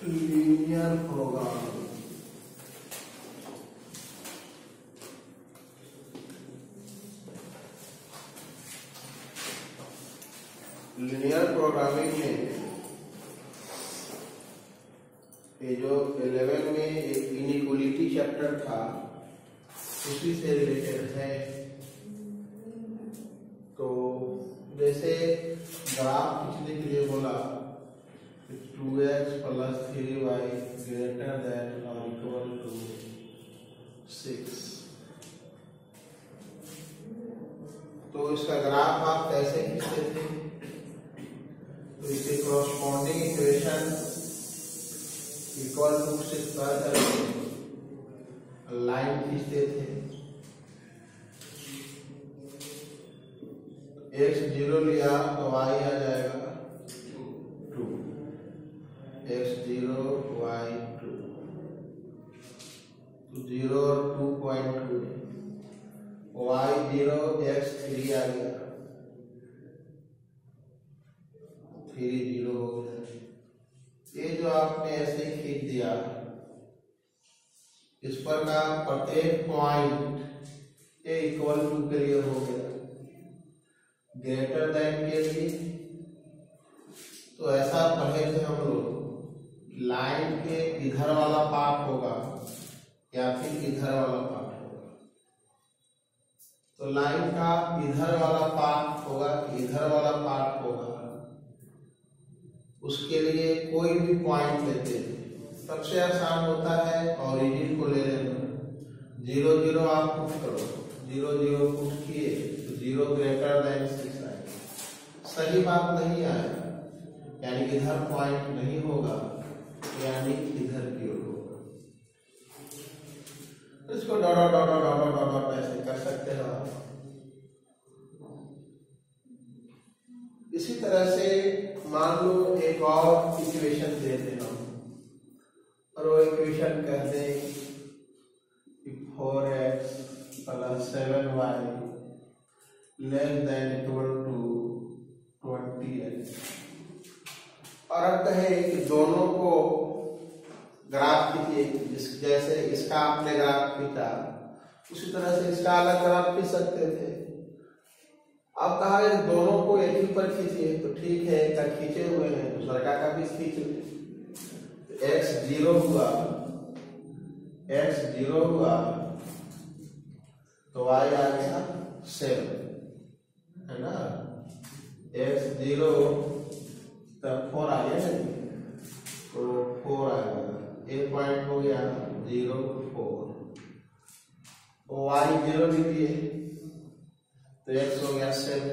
Linear programming. Linear programming में ये जो 11 में एक इनइक्वालिटी चैप्टर था उसी से रिलेटेड है। तो जैसे ग्राफ खींचने के लिए बोला 2x + 3y greater than or equal to 6, तो इसका ग्राफ आप कैसे खींचते थे? तो इसे कॉरस्पॉन्डिंग इक्वेशन इक्वल टू से करके लाइन खींचते थे। x 0 लिया तो y आ जाएगा 2, x 0 y 2, तो 0 और 2.2 y 0 x 3 आ गया, 3 0 हो गया। ये जो आपने ऐसे ही खींच दिया, इस पर का प्रत्येक पॉइंट ये इक्वल टू के लिए हो गया, ग्रेटर देन के लिए। तो ऐसा पढ़े थे हम लोग, लाइन के इधर वाला पार्ट होगा या फिर इधर वाला पार्ट होगा। तो लाइन का इधर वाला पार्ट होगा कि इधर वाला पार्ट होगा, उसके लिए कोई भी पॉइंट लेते हैं। सबसे आसान होता है ओरिजिन को ले लेना, 0 0 आप पुट करो, 0 0 पुट किए तो 0 ग्रेटर देन 6 आएगा। सही बात नहीं आया, यानी इधर पॉइंट नहीं होगा, यानी इधर की ओर होगा। तो इसको dot dot dot dot dot dot ऐसे कर सकते हो आप। इसी तरह से मान लो एक और इक्वेशन दे दें हम, और वो इक्वेशन कहते हैं कि 4x + 7y < 20x। और अब कहें कि दोनों को ग्राफ खींचिए, जैसे इसका आपने ग्राफ खींचा उसी तरह से इसका अलग ग्राफ खींच सकते थे। अब कहा है दोनों को एक ही पर खींचिए, तो ठीक है, एक का खींचे हुए हैं दूसरा का भी खींच ले। तो x 0 हुआ, x 0 हुआ तो y आ गया 7, है ना। x 0 तब 4 आ गया, तो 4 आ गया, एक पॉइंट हो गया 0 4, तो y 0 लिख दिए तो x हो गया 7,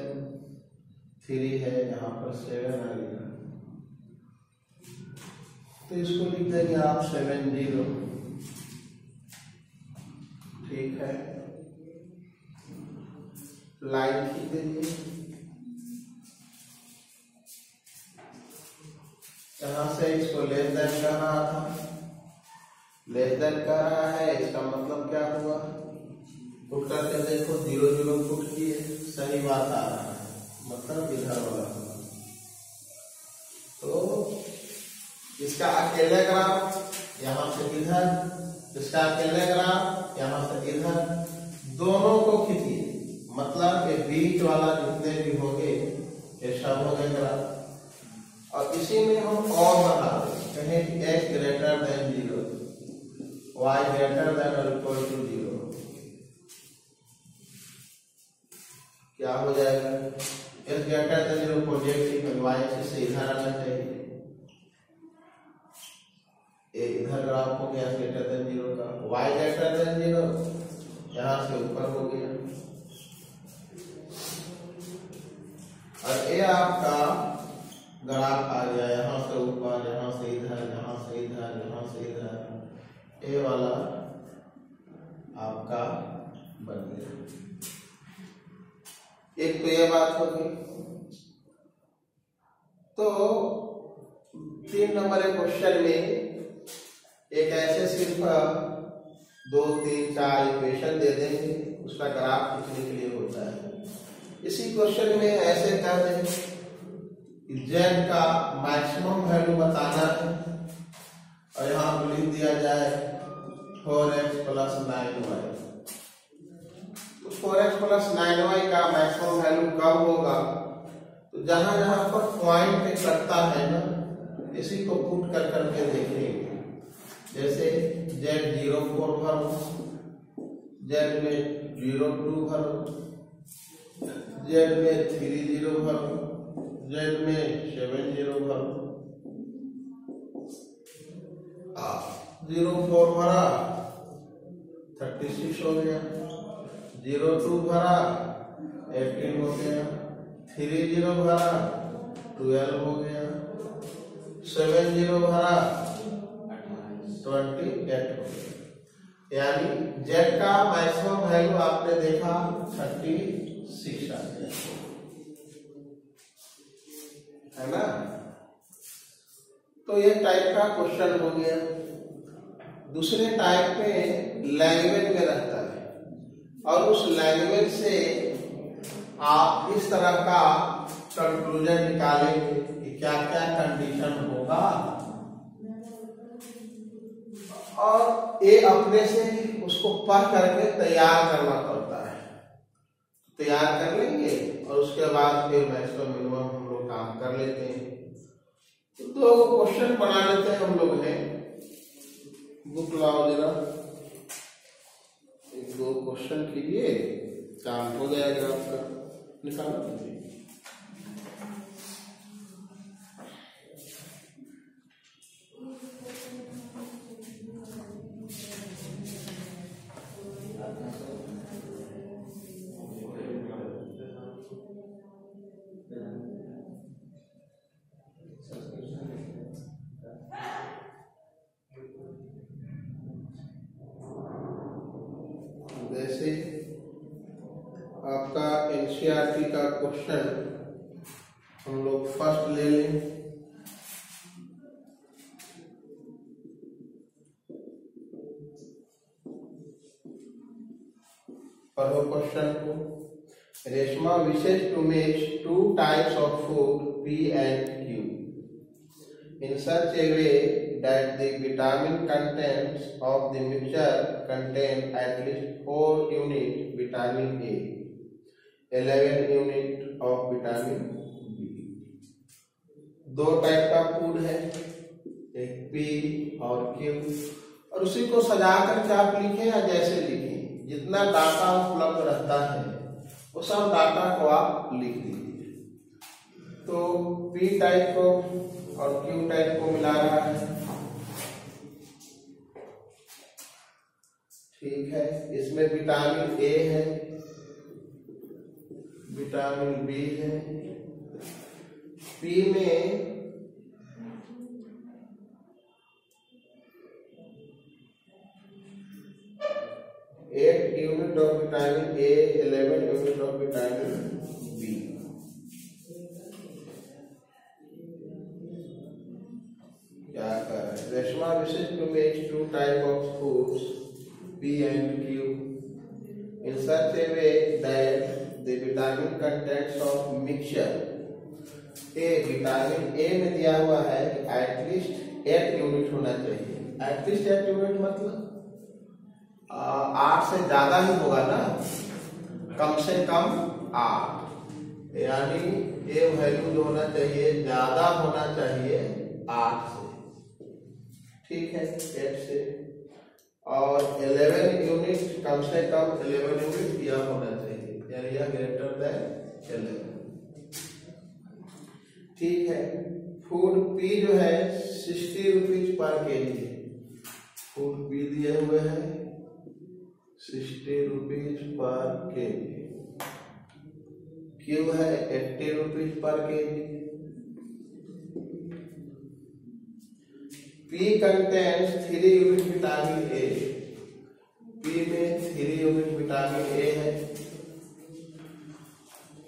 3 है यहाँ पर 7 आ गया, तो इसको लिख देंगे आप 7 0, ठीक है। लाइन खींच दीजिए, यहाँ से इसको लेस देन कर रहा था, लेस देन कर रहा है, इसका मतलब क्या हुआ? पुट करके देखो, 0 0 पुट किए, सही बात आ रहा है, मतलब इधर वाला होगा। तो इसका अकेले ग्राफ यहाँ से इधर, इसका अकेले ग्राफ यहाँ से इधर, दोनों को खींचिए, मतलब ये बीच वाला जितने भी होंगे ये सब हो गए ग्राफ। और इसी में हम और बता दें, कहें कि x greater than 0, y greater then और इक्वल टू 0, क्या हो जाएगा? x ग्रेटर देन 0 पॉजिटिव है, y एक्सिस से इधर आना चाहिए, ये इधर ग्राफ हो गया ग्रेटर देन 0 का, y ग्रेटर देन 0 यहाँ से ऊपर हो गया, और ये आपका ग्राफ आ गया यहाँ से ऊपर, यहाँ से इधर, यहाँ से इधर, यहाँ से इधर, ये वाला आपका बन गया। एक तो ये बात हो गई। तो 3 नंबर के क्वेश्चन में एक ऐसे सिर्फ 2 3 4 इक्वेशन दे देंगे, उसका ग्राफ लिखने के लिए होता है। इसी क्वेश्चन में ऐसे कर दें z का मैक्सिमम वैल्यू बताना है और यहाँ पर लिख दिया जाए 4x प्लस 9y। तो 4x प्लस 9y का मैक्सिमम वैल्यू कब होगा? तो जहां जहां पर पॉइंट कटता है ना, इसी को पुट कर करके देखेंगे। जैसे Z04 भरो, Z में 02 भरो, Z में 30 भरो, Z में 70 भरो। 04 भरा 36 हो गया, 02 भरा 18 हो गया, 30 भरा 12 हो गया, 70 भरा 28 हो गया। यानी Z का मैक्सिमम वैल्यू आपने देखा 36 आ गया, है ना। तो ये टाइप का क्वेश्चन हो गया। दूसरे टाइप में लैंग्वेज में रहता है और उस लैंग्वेज से आप इस तरह का कंक्लूजन निकालेंगे कि क्या क्या कंडीशन होगा, और ये अपने से उसको पढ़ करके तैयार करना पड़ता है। तैयार कर लेंगे और उसके बाद फिर मैक्सिमम मिनिमम हम लोग काम कर लेते हैं। तो दो क्वेश्चन बना लेते हैं हम लोग ने। बुक लाओ जरा, एक दो क्वेश्चन कीजिए, काम हो जाएगा आपका। निकालो जैसे आपका एनसीईआरटी का क्वेश्चन हम लोग फर्स्ट ले लें। पढ़ो क्वेश्चन को। Reshma wishes to mix 2 types of food P and Q in such a way that the vitamin contents of the mixture contain at least 4 unit vitamin A, 11 unit of vitamin B। दो type का food है, एक P और Q, और उसी को सजा करके आप लिखें या जैसे लिखें, जितना डाटा उपलब्ध रहता है वो सब डाटा को आप लिख दीजिए। तो P टाइप को और Q टाइप को मिला रहा है, ठीक है। इसमें विटामिन A है, विटामिन B है। P में 8 unit of vitamin A, 11 unit of vitamin B। क्या कर रहे हैं? Reshma wishes to make 2 type of foods P and Q in such a way that the vitamin contents of mixture A, vitamin A में दिया हुआ है कि एटलीस्ट 8 यूनिट होना चाहिए। एटलीस्ट 8 यूनिट मतलब 8 से ज्यादा ही होगा ना, कम से कम 8, यानी ए वैल्यू जो होना चाहिए ज्यादा होना चाहिए 8 से, ठीक है, 8 से। और 11 यूनिट कम से कम 11 यूनिट यह होना चाहिए, यानी यह ग्रेटर देन 11, ठीक है। फूड पी जो है 60 rupees per KG, food P दिए हुए हैं 60 रुपीज पर केजी। क्यू है 80 rupees per KG. P contains 3 unit vitamin A, P में 3 यूनिट विटामिन ए है।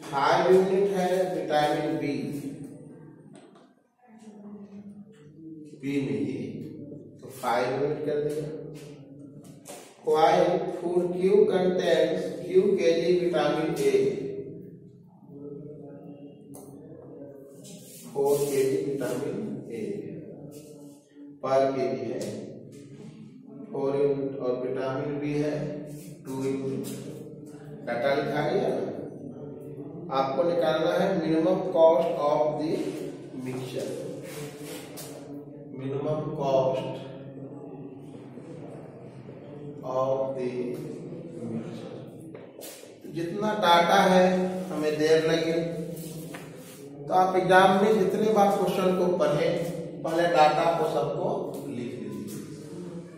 5 यूनिट है विटामिन बी, बी में ये तो 5 यूनिट कर देगा। While food Q contains Q kg vitamin A, 4 kg vitamin A, पर केजी है 4 यूनिट और विटामिन बी है 2 यूनिट। डाटा लिखा गया। आपको निकालना है minimum cost of the mixture. Minimum cost of the mixture. जितना डाटा है हमें देर लगे तो आप एग्जाम में जितने बार क्वेश्चन को पढ़ें पहले डाटा को सबको लिख लीजिए।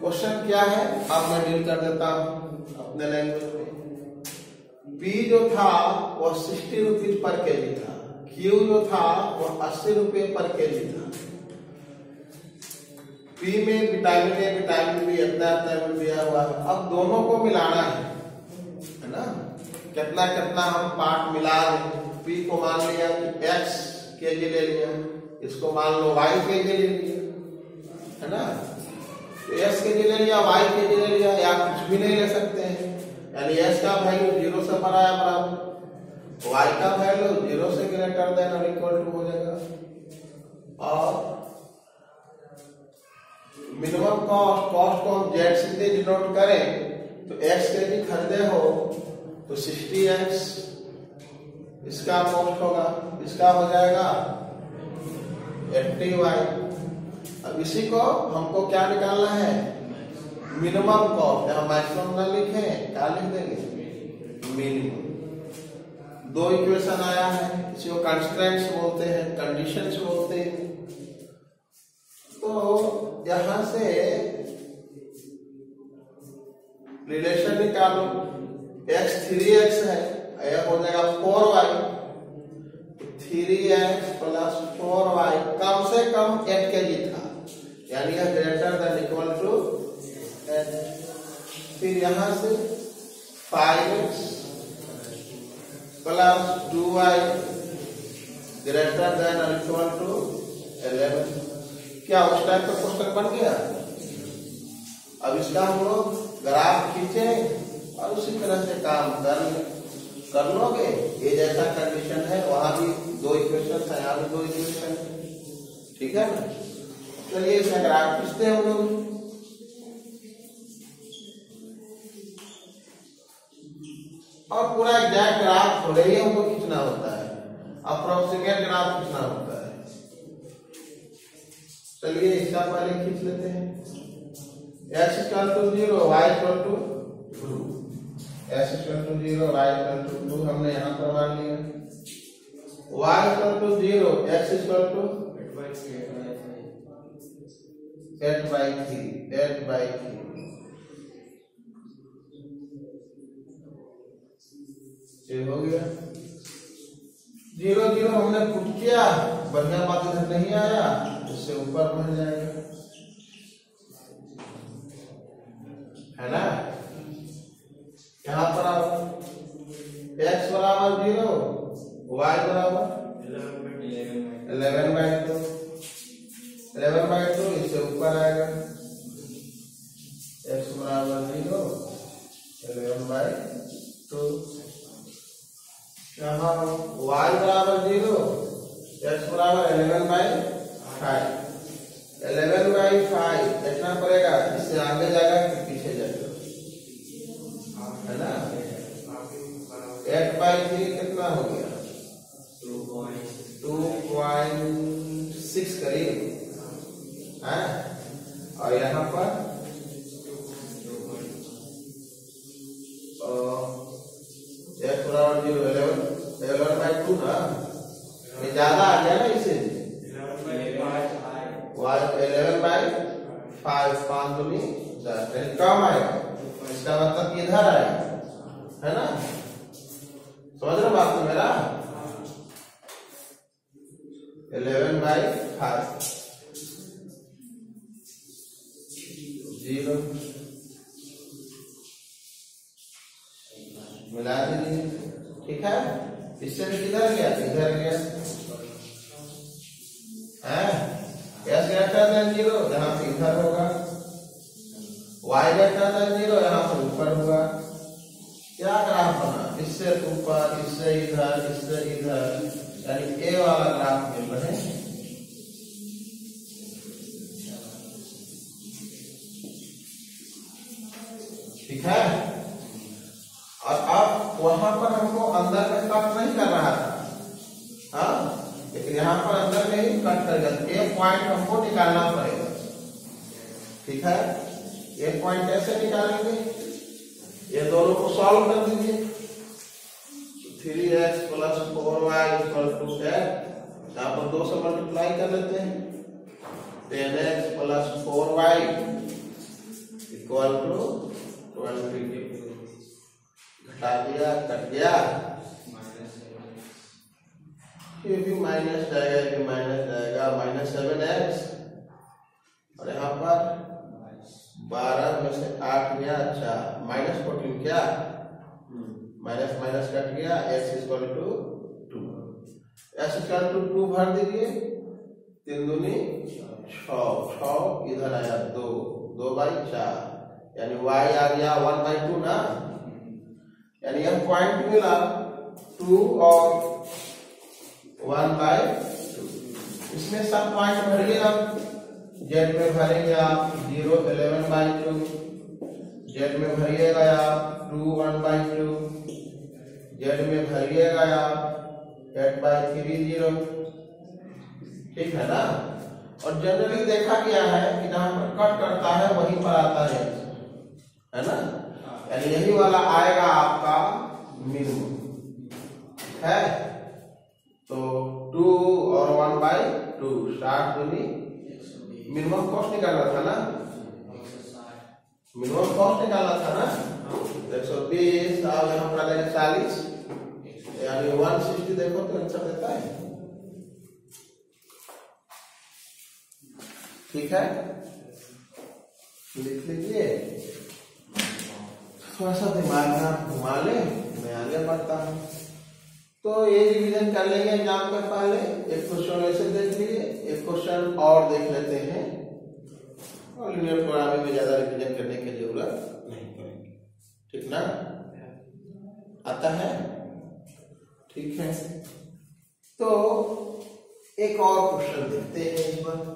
क्वेश्चन क्या है अब मैं डील कर देता हूं अपने लैंग्वेज में। पी जो था वह 60 रुपीज पर केजी था, क्यू जो था वह 80 रुपये पर केजी था। पी में विटामिन ए विटामिन बी इतना दिया हुआ है। अब दोनों को मिलाना है ना, कितना कितना हम पार्ट मिला रहे। पी को मान लिया कि x केजी ले लिया, इसको मान लो y केजी ले लिया, है ना। तो x केजी ले लिया, y केजी ले लिया, या कुछ भी नहीं ले सकते हैं। यानी x का वैल्यू 0 से बड़ा या बराबर, y का वैल्यू 0 से ग्रेटर देन और इक्वल टू हो जाएगा। और मिनिमम कॉस्ट को हम z से डिनोट करें तो x केजी खरीदे हो तो 60x इसका कॉस्ट होगा, इसका हो जाएगा 80y। अब इसी को हमको क्या निकालना है मिनिमम कॉस्ट। हम मैक्सिमम ना लिखें, क्या लिख देंगे मिनिमम। दो इक्वेशन आया है, किसी को कंस्ट्रेंट्स बोलते हैं, कंडीशंस बोलते हैं। तो यहां से रिलेशन निकालो। x 3x है, यह हो जाएगा 4y। 3x प्लस 4y कम से कम 8 केजी था, यानी यह ग्रेटर देन इक्वल टू 8। फिर यहां से 5x plus 2y greater than और इक्वल टू 11। क्या उस टाइप का क्वेश्चन बन गया। अब इसका हम लोग ग्राफ खींचे और उसी तरह से काम कर लोगे। ये जैसा कंडीशन है वहां भी दो इक्वेशन है, यहाँ भी दो इक्वेशन, ठीक है ना। चलिए इसका ग्राफ खींचते हैं हम लोग। और पूरा एग्जैक्ट ग्राफ थोड़े ही हमको खींचना होता है, अप्रोक्सीमेट ग्राफ खींचना होता है। चलिए इसका पहले खींच लेते हैं। x equal to 0, y equal to 2, x equal to 0, y equal to 2 हमने यहाँ पर मान लिया। y equal to 0, x equal to 8/3 ये हो गया। 0 0 हमने पुट किया, बढ़िया बात इधर नहीं आया, उससे ऊपर बढ़ जाएगा, है ना। यहाँ पर आप x बराबर 0, y बराबर 11/2, 11/2 इससे ऊपर आएगा। x बराबर 0, 11/2। यहाँ y बराबर 0, x बराबर 11/5। 11/5 कितना पड़ेगा, इससे आगे जाएगा कि पीछे जाएगा, है ना। 8/3 कितना हो गया 2.6 करीब है। और यहाँ पर x बराबर 0, 11/2 ना, ये ज्यादा आ गया ना, इसे y 11/5 5 दूनी 10 कम आएगा, इसका मतलब इधर आएगा, है ना। समझ रहे बात मेरा। 11/5 0 मिला दीजिए, ठीक है। इससे भी किधर गया, इधर गया है। s ग्रेटर देन 0 यहाँ से इधर होगा, y ग्रेटर देन 0 यहाँ से ऊपर होगा। क्या ग्राफ बना, इससे ऊपर, इससे इधर, इससे इधर, यानी ए वाला ग्राफ मिल रहे हैं। है। और अब वहां पर हमको अंदर में कट नहीं कर रहा था, हाँ, लेकिन यहाँ पर अंदर में ही कट कर गया। एक पॉइंट हमको निकालना पड़ेगा, ठीक है। एक पॉइंट कैसे निकालेंगे, ये दोनों को सॉल्व कर दीजिए। 3x + 4y = यहाँ पर 2 से मल्टीप्लाई कर लेते हैं। 10x + 4y = 22। घटा दिया, कट गया, ये भी माइनस जाएगा, ये माइनस जाएगा, -7x। और यहाँ पर 12 में से 8 गया, अच्छा -14 क्या, माइनस माइनस कट गया, x = 2, x = 2 भर दीजिए। 3 दूनी 6, 6 इधर आया 2, 2/4, यानी y आ गया 1/2 ना, यानी यह पॉइंट मिला 2 और 1/2। इसमें सब पॉइंट भरिए। अब z में भरेंगे आप 0, 11/2, z में भरिएगा आप 2, 1/2, z में भरिएगा आप 8/3, ठीक है ना। और जनरली देखा गया है कि जहां पर कट करता है वहीं पर आता है ना, यानी यही वाला आएगा आपका मिनिमम, है। तो 2 और 1/2, 60 दूनी मिनिमम कॉस्ट निकालना था ना, मिनिमम कॉस्ट निकालना था ना। 120 और यहाँ पर आ जाएगा 40, यानी 160। देखो तो आंसर देता है, ठीक है, लिख लीजिए। थोड़ा सा दिमाग में घुमा ले, मैं आगे बढ़ता हूँ। तो ये रिवीजन कर लेंगे एग्जाम के पहले। एक क्वेश्चन ऐसे देख लीजिए, एक क्वेश्चन और देख लेते हैं, और लीनियर प्रोग्रामिंग में ज्यादा रिवीजन करने की जरूरत नहीं पड़ेगी, ठीक ना। आता है, ठीक है। तो एक और क्वेश्चन देखते हैं इस बार।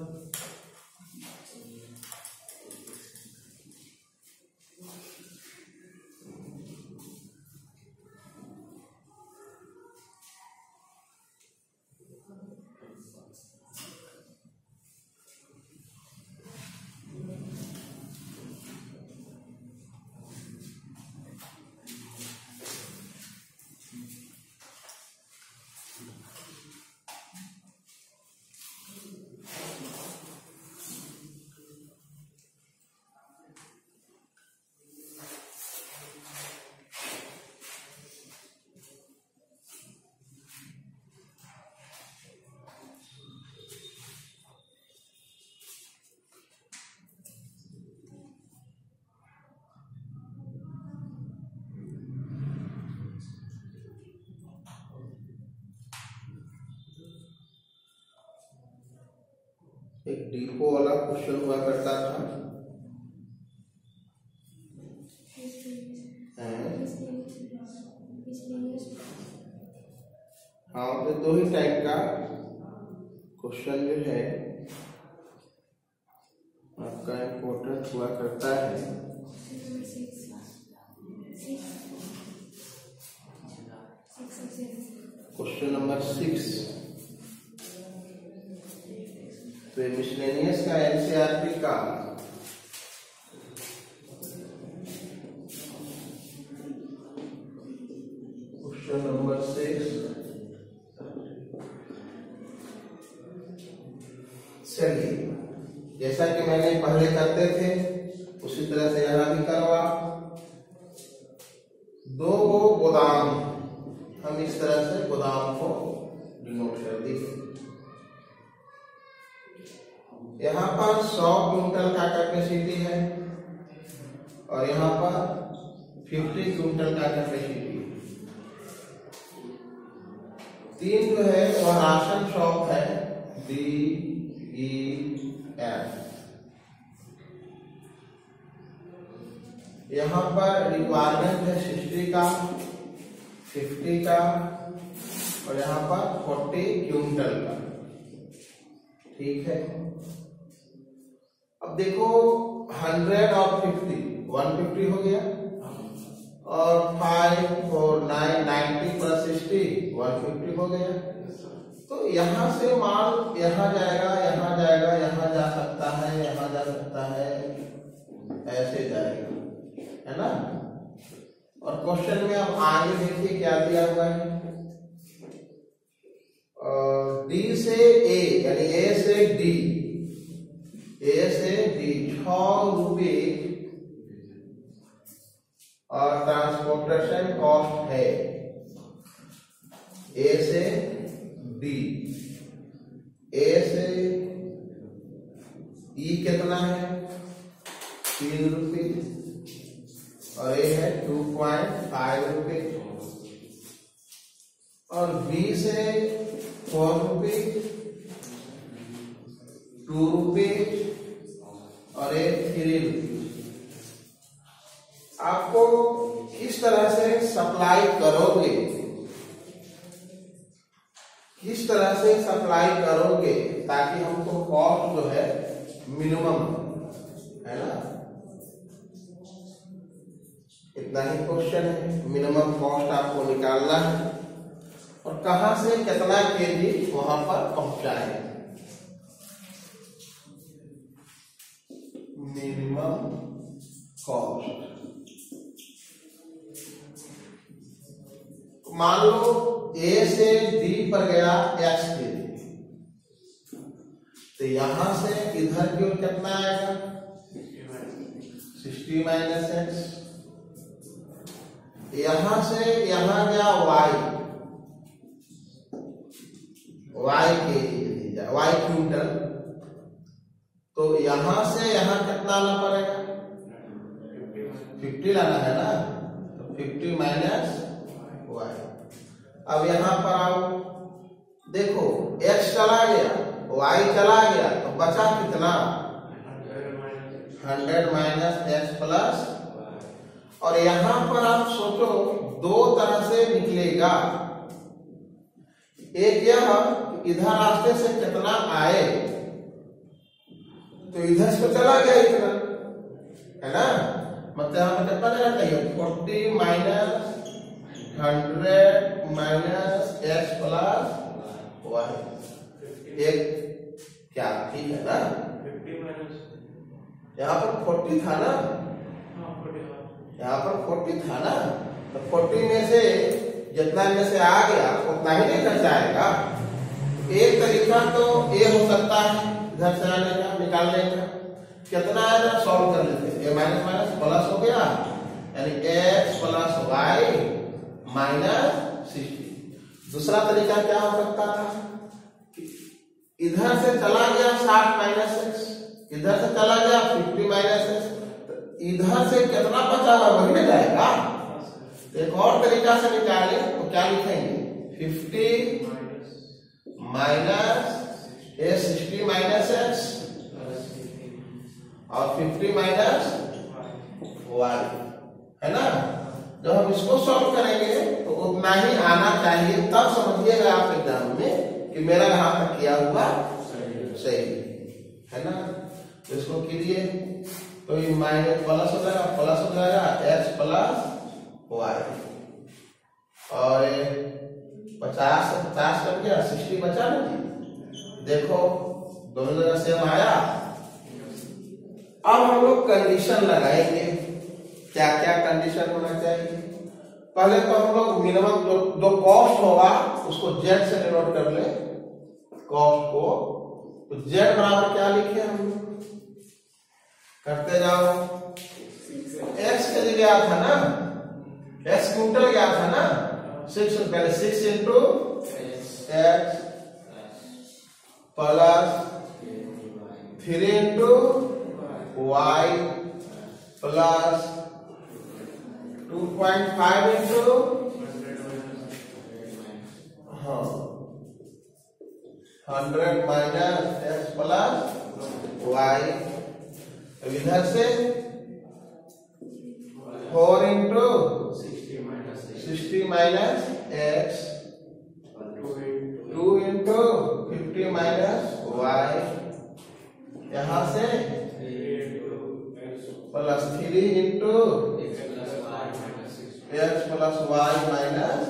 एक डिपो वाला क्वेश्चन हुआ करता था, हाँ, तो 2 ही टाइप का क्वेश्चन जो है आपका इम्पोर्टेंट हुआ करता है। क्वेश्चन नंबर 6, तो मिसलेनियस का एनसीईआरटी का क्वेश्चन नंबर 6। चलिए, जैसा कि मैंने पहले करते थे उसी तरह से यहां भी करवा। 2 गोदाम, हम इस तरह से गोदाम को डिनोट कर दिए। यहाँ पर 100 क्विंटल का कैपेसिटी है और यहाँ पर 50 क्विंटल का कैपेसिटी। 3 जो है वह राशन शॉप है, DEF। यहाँ पर रिक्वायरमेंट है 60 का, 50 का और यहाँ पर 40 क्विंटल का, ठीक है। अब देखो 100 और 50, 150 हो गया, और 5 4 9 90 प्लस 60 150 हो गया। तो यहाँ से माल यहाँ जाएगा, यहाँ जाएगा, यहाँ जा सकता है, यहाँ जा सकता है, ऐसे जाएगा, है ना। और क्वेश्चन में अब आगे देखिए क्या दिया हुआ है, डी से ए यानी ए से डी, ए से डी 6 रुपये और ट्रांसपोर्टेशन कॉस्ट है ए से डी। ए से ई कितना है 3 रुपये और ए है 2.5 रुपये और बी से 4 रुपये 2 रुपये और ए 3 रुपये। आपको किस तरह से सप्लाई करोगे, किस तरह से सप्लाई करोगे ताकि हमको कॉस्ट जो है मिनिमम, है ना। इतना ही क्वेश्चन है, मिनिमम कॉस्ट आपको निकालना है और कहां से कितना केजी वहां पर पहुंचाए। मिनिमम कॉस्ट मान लो ए से डी पर गया एक्स केजी, तो यहां से इधर की ओर कितना आएगा 60 माइनस एक्स। यहां से यहां गया वाई केजी, वाई क्विंटल, तो यहां से यहां कितना आना पड़ेगा 50 लाना है ना, तो 50 माइनस वाई। अब यहां पर आओ, देखो x चला गया, y चला गया, तो बचा कितना 100 माइनस एक्स प्लस। और यहां पर आप सोचो दो तरह से निकलेगा, एक यह इधर रास्ते से कितना आए, तो इधर से चला गया इतना, है ना, मतलब यहां पर कितना देना चाहिए 40 minus 100 minus x plus y. एक क्या ठीक है ना, 50 माइनस यहाँ पर 40 था ना, यहाँ पर 40 था ना, तो 40 में से जितना में से आ गया उतना ही नहीं खर्चा आएगा। एक तरीका तो ये हो सकता है इधर से आने का, निकालने का, कितना आएगा सॉल्व कर लेते, ए माइनस माइनस प्लस हो गया, यानी एक्स प्लस वाई माइनस 60। दूसरा तरीका क्या हो सकता था, इधर से चला गया 60 माइनस एक्स, इधर से चला गया 50 माइनस एक्स, तो इधर से कितना बचा हुआ वही नहीं जाएगा। एक और तरीका से निकाले तो क्या लिखेंगे 50 माइनस 60 माइनस एक्स और 50 माइनस वाई, है ना। जब हम इसको सॉल्व करेंगे तो उतना ही आना चाहिए, तब समझिएगा आप एग्जाम में कि मेरा यहां तक किया हुआ सही है ना। तो इसको कीजिए तो ये माइनस प्लस हो जाएगा, प्लस हो जाएगा एक्स प्लस वाई और 50 50 कट गया 60 बचा ना जी, देखो दोनों जगह सेम आया। अब हम लोग कंडीशन लगाएंगे, क्या क्या कंडीशन होना चाहिए। पहले तो हम लोग मिनिमम जो कॉस्ट होगा उसको जेड से डिनोट कर ले, कॉस्ट को, तो जेड बराबर क्या लिखे हम करते जाओ, एक्स के जगह था ना, एक्स क्विंटल गया था ना 6, पहले 6 into x plus 3 into y plus 2.5 into 100 minus x plus y. इधर से 4 into 60 minus x 2 into 50 minus y, यहां से प्लस 3 इंटू वाई माइनस,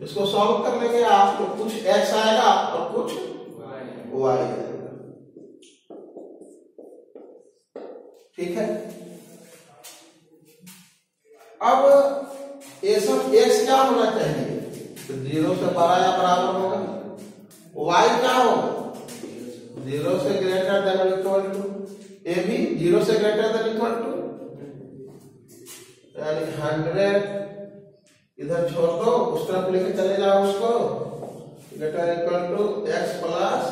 इसको सॉल्व कर लेंगे आप तो कुछ x आएगा और कुछ y आएगा। ठीक है, अब ये सब x क्या होना चाहिए, तो 0 से बड़ा या बराबर होगा, y क्या होगा 0 से ग्रेटर देन और इक्वल टू, ये भी 0 से ग्रेटर देन इक्वल टू, यानी 100 इधर छोड़ दो, उस तरफ लेके चले जाओ उसको, greater equal to x plus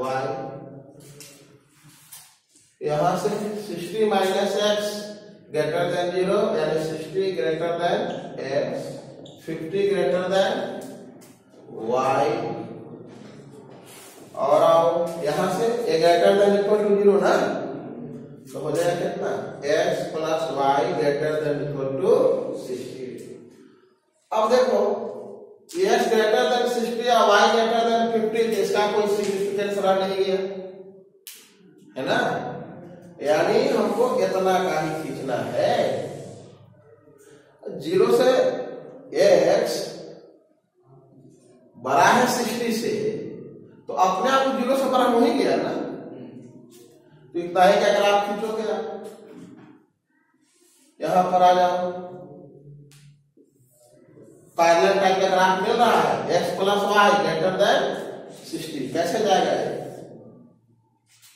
y, यहां से 60 माइनस x ग्रेटर देन 0, यानी 60 greater than x, 50 greater than y, और आओ यहां से a greater than equal to 0 ना, तो हो जाएगा कितना x plus y greater than equal to 60। अब देखो x ग्रेटर देन 60 या y ग्रेटर देन 50, इसका कोई सिग्निफिकेंस रह नहीं गया है ना, यानी हमको इतना का ही खींचना है। 0 से x बड़ा है 60 से, तो अपने आप 0 से बड़ा हो ही गया ना, तो इतना ही क्या ग्राफ खींचोगे आप, यहां पर आ जाओ, पैरेलल टाइप का ग्राफ मिल रहा है, x plus y greater than 60, कैसे जाएगा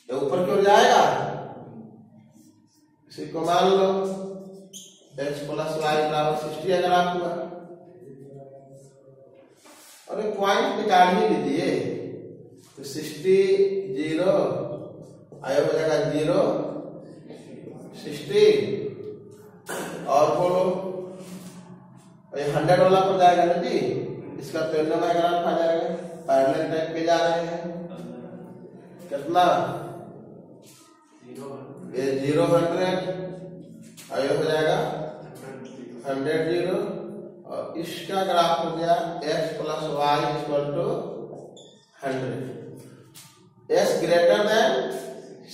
ये ऊपर क्यों जाएगा, इसी को मान लो x प्लस वाई बराबर 60 अगर आप हुआ, और एक पॉइंट निकाल ही लीजिए, तो 60 0 आया हो जाएगा 0 60, और बोलो ये 100 वाला पर जाएगा ना जी, इसका पैरेलल ग्राफ आ जाएगा, पैरेलल टाइप पे जा रहे हैं, कितना ये 0 100 आया हो जाएगा 100 0, और इसका ग्राफ हो गया x plus y equal to 100, s greater than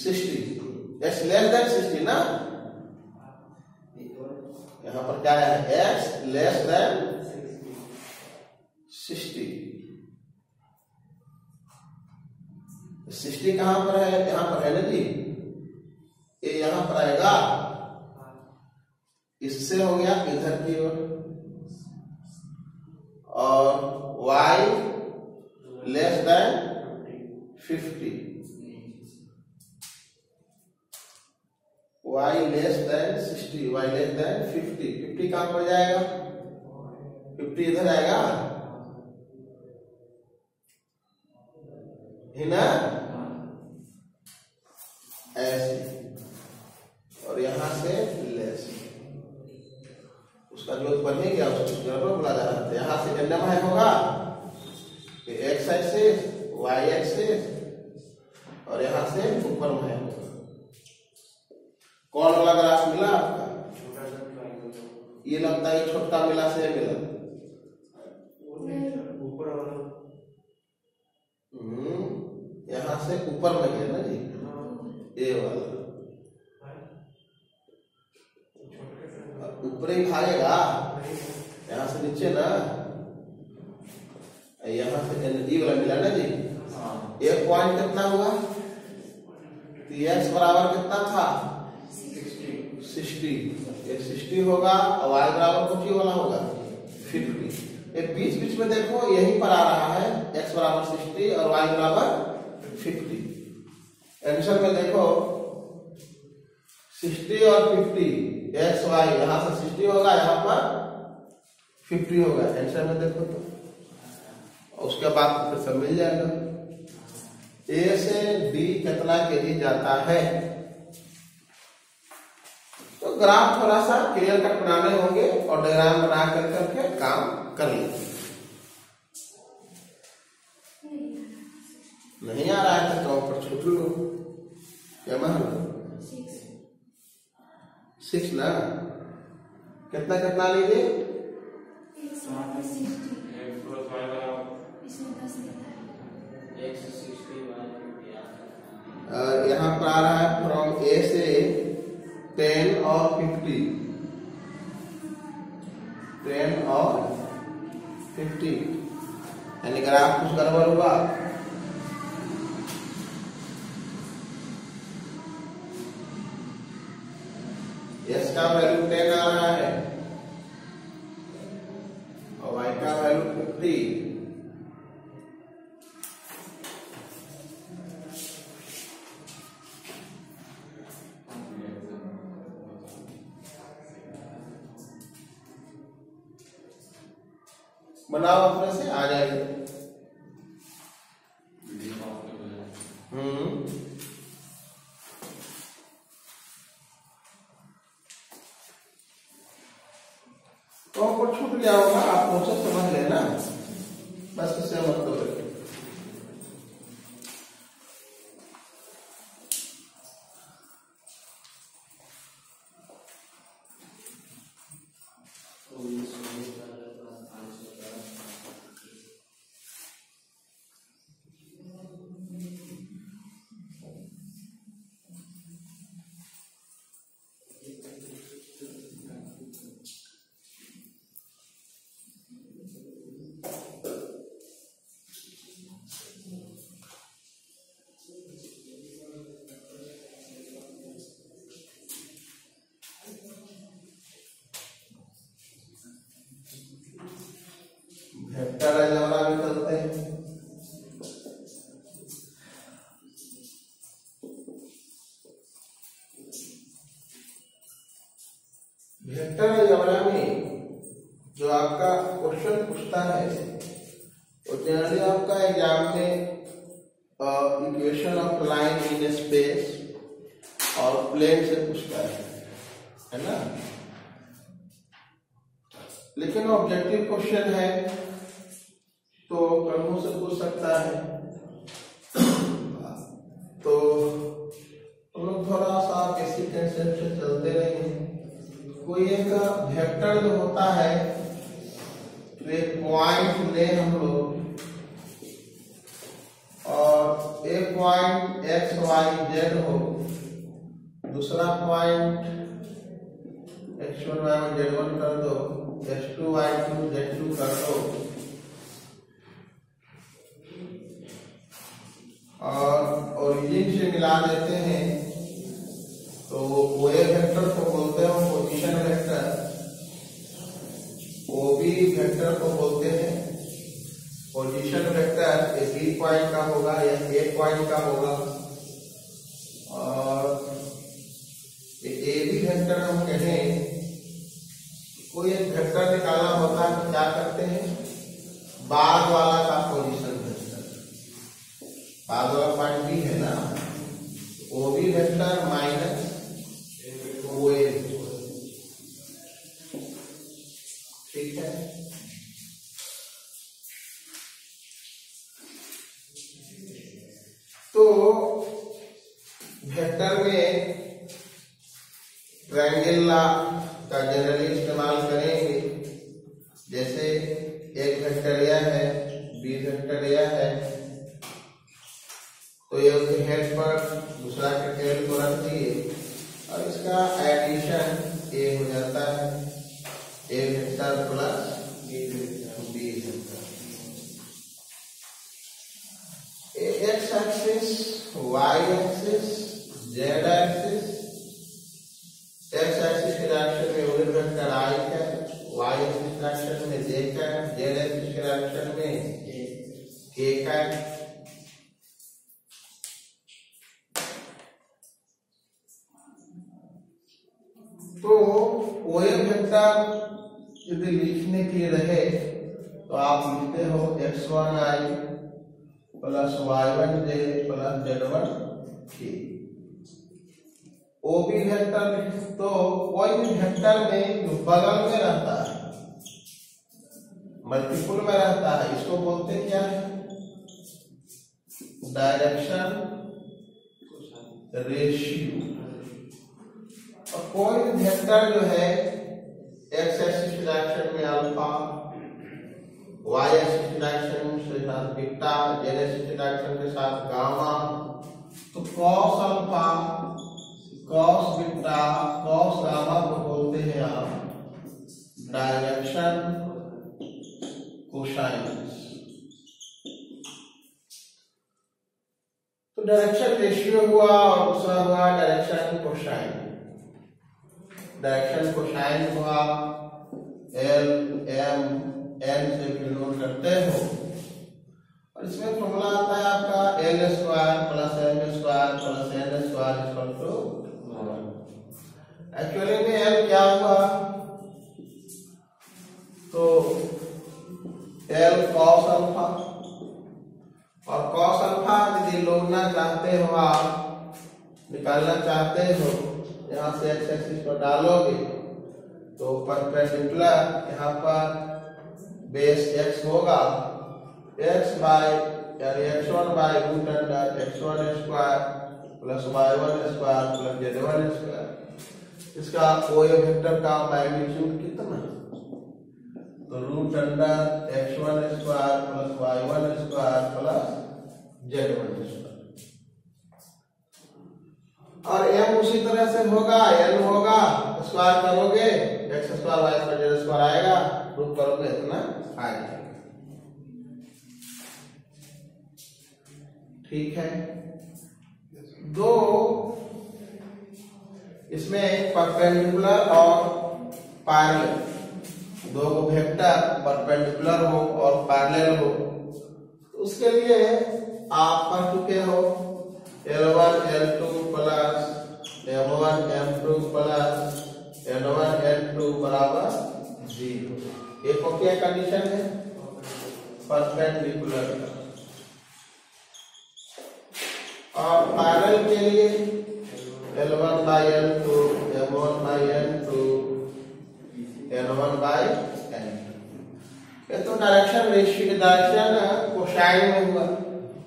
60, s less than 60 ना, यहां पर क्या है x लेस देन 60, 60 कहां पर है, यहां पर है ना जी, ये यहां पर आएगा, इससे हो गया इधर की ओर, और y less than 50, y less than 60, y less than 50, 50 कहां पर जाएगा, 50 इधर आएगा है ना, ऐसे, और यहां से लेस, उसका जो बन गया उसको गड़बड़ बोला जा रहा था, यहां से एनएमआई होगा कि x एक्सिस y एक्सिस, और यहां से ऊपर में होगा, कौन वाला ग्राफ मिला आपका, ये लगता है छोटा मिला से मिला, ऊपर वाला, यहां से ऊपर में है ना जी, ये वाला ऊपर ही भागेगा, यहां से नीचे ना, यहां से एनर्जी वाला मिला ना जी, एक पॉइंट कितना हुआ, तो x बराबर कितना था 60, एक 60 होगा, और y बराबर कुछ ही वाला होगा 50, एक बीच बीच में देखो यहीं पर आ रहा है, x बराबर 60 और y बराबर 50, आंसर में देखो 60 और 50, x y यहां से 60 होगा, यहां पर 50 होगा, आंसर में देखो तो, और उसके बाद फिर सब मिल जाएगा, a से d कितना केजी जाता है, तो ग्राफ थोड़ा सा क्लियर कट बनाने होंगे, और डायग्राम बना करके काम कर लीजिए, नहीं आ रहा है तो पर छूट लो, क्या मान लो 6 ना, कितना कितना लीजिए, और यहाँ पर आ रहा है फ्रॉम a से 10 और 50, 10 यानी ग्राफ कुछ गड़बड़ हुआ। x का वैल्यू 10 आ रहा है और y का वैल्यू 50। बनाओ अपने से आ जाएगा। तो हमको छूट गया होगा, आप मुझसे समझ लेना, बस इससे मतलब रखिए। वेक्टर अलजेब्रा में चलते हैं। वेक्टर अलजेब्रा में जो आपका क्वेश्चन पूछता है वो जनरली आपका एग्जाम में equation of line in space और प्लेन से पूछता है ना। लेकिन ऑब्जेक्टिव क्वेश्चन है तो कन्नू से पूछ सकता है। तो हम लोग थोड़ा सा बेसिक कंसेप्ट से चलते रहेंगे। कोई एक वेक्टर जो होता है तो एक पॉइंट ले हम लोग और एक पॉइंट एक्स वाई जेड हो, दूसरा पॉइंट x1 y1 z1 कर दो, x2 y2 z2 कर दो और ओरिजिन से मिला देते हैं तो वो वेक्टर को बोलते हैं पोजीशन वेक्टर, OB वेक्टर को बोलते हैं पोजीशन वेक्टर। ये B पॉइंट का होगा या A पॉइंट का होगा और ये AB वेक्टर हम कहें। कोई एक वेक्टर निकालना होता है तो क्या करते हैं, बाद वाला का पोजीशन वेक्टर, बाद वाला पॉइंट B है ना, OB वेक्टर माइनस OA, ठीक है। तो वेक्टर में ट्रायंगल लॉ का जनरली इस्तेमाल करेंगे। जैसे एक वेक्टर यह है, बी वेक्टर यह है, तो ये उसके हेड पर दूसरा के टेल को रख दिए और इसका एडिशन ए हो जाता है, A vector plus B vector. X axis, Y axis, Z axis. X axis के डायरेक्शन में यूनिट वेक्टर आई है, वाई एक्सिस डायरेक्शन में जे का, जेड एक्सिस के डायरेक्शन में के का। तो OA वेक्टर यदि लिखने के लिए रहे तो आप लिखते हो x1i plus y1j plus z1k। OB vector तो कोई भी वेक्टर में जो बगल में रहता है, मल्टीपल में रहता है, इसको बोलते हैं क्या है, डायरेक्शन रेशियो। और कोई भी वेक्टर जो है एक्स एक्सिस की डायरेक्शन में अल्फा, वाई एक्सिस की डायरेक्शन के साथ बीटा, जेड एक्सिस की डायरेक्शन के साथ गामा, तो cos alpha, cos beta, cos gamma को बोलते हैं आप डायरेक्शन कोसाइनस। तो डायरेक्शन रेशियो हुआ और दूसरा हुआ डायरेक्शन कोसाइन। डायरेक्शन कोसाइन हुआ एल एम एन से डिनोट करते हो और इसमें फॉर्मूला आता है आपका l square plus m square plus n square equal to 1। Actually में एल क्या हुआ, तो एल कॉस अल्फा, और कॉस अल्फा यदि लोगना चाहते हो, आप निकालना चाहते हो, यहाँ से एक्स एक्सिस पर डालोगे तो परपेंडिकुलर यहाँ पर बेस एक्स होगा, एक्स बाय यानी x1 by root under x1 square plus y1 square plus z1 square. इसका कोई वेक्टर का मैग्नीट्यूड कितना, तो root under x1 square plus y1 square plus z1 square. और m उसी तरह से होगा, n होगा, स्क्वायर करोगे x square y square z square आएगा, प्रूफ करोगे इतना आ जाएगा। ठीक है, दो इसमें परपेंडिकुलर और पैरेलल, दो वेक्टर परपेंडिकुलर हो और पैरेलल हो, उसके लिए आप पढ़ चुके हो L1 L2 plus M1 M2 plus N1 N2 बराबर 0। ये को क्या कंडीशन है, परपेंडिकुलर। और पैरेलल के लिए L1 by L2 M1 by N2 N1 by N2। ये तो डायरेक्शन रेशियो, डायरेक्शन कोसाइन में हुआ,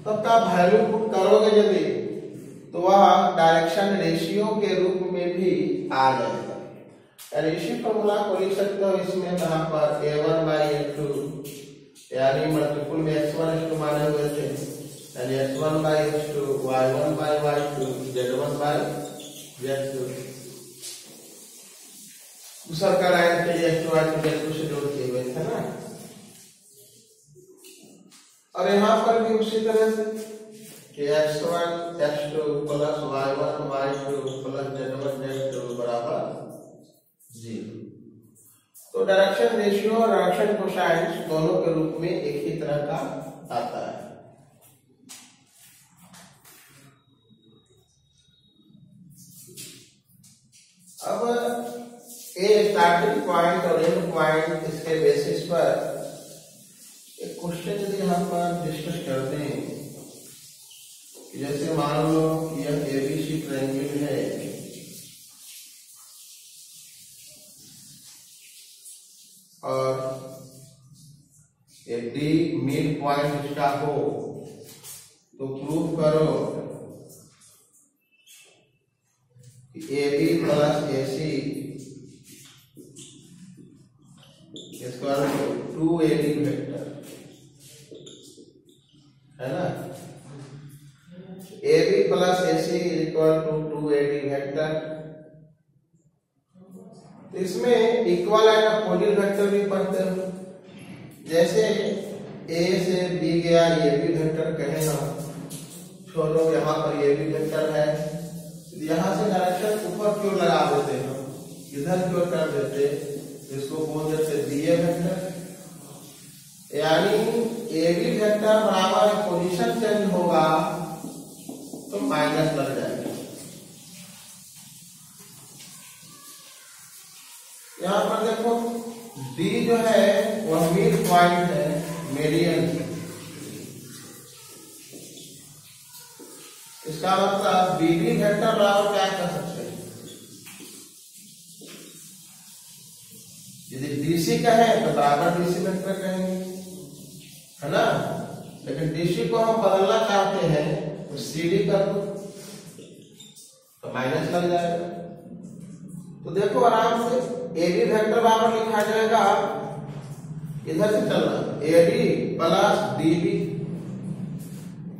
तब का वैल्यू पुट करोगे यदि तो वह डायरेक्शन रेशियो के रूप में भी आ जाएगा। रेशियो फॉर्मूला को लिख सकते हो इसमें, यहाँ पर A1 बाई A2 यानी मल्टीपल में x1 माने हुए थे, यानी x1 by x2 y1 by y2 z1 by z2। दूसरा का लाइन के लिए x2 y2 z2 से जोड़ किए हुए थे ना। और यहाँ पर भी उसी तरह से कि x1 x2 plus y1 y2 plus z1 z2 बराबर 0। तो डायरेक्शन रेशियो और डायरेक्शन कोसाइन दोनों के रूप में एक ही तरह का आता है। अब ए स्टार्टिंग पॉइंट और एंड पॉइंट, इसके बेसिस पर एक क्वेश्चन यदि यहाँ पर डिस्कस करते हैं, जैसे मान लो यह एबीसी ट्रायंगल है और एक डी मिड पॉइंट इसका हो, तो प्रूव करो कि AB प्लस AC इसका 2AD वेक्टर है ना। AB plus AC equal to 2AD vector. तो इसमें इक्वल एंड अपोजिट वेक्टर भी पढ़ते हो, जैसे A से B गया, ये भी वेक्टर कहे ना, छोड़ो यहाँ पर ये भी वेक्टर है, यहाँ से डायरेक्शन ऊपर की ओर लगा देते हैं, इधर की ओर कर देते, इसको बोल देते दिए वेक्टर, यानी AB वेक्टर बराबर पोजीशन चेंज होगा तो माइनस लग जाएगा। यहाँ पर देखो D जो है वह मिड पॉइंट है, मेडियन। इसका मतलब BD वेक्टर बराबर क्या कर सकते हैं, यदि DC कहे तो बराबर DC वेक्टर कहेंगे, है ना। लेकिन DC को हम बदलना चाहते हैं तो CD कर दो तो माइनस लग जाएगा। तो देखो आराम से AB वेक्टर बराबर लिखा जाएगा, इधर से चलना AD प्लस DB,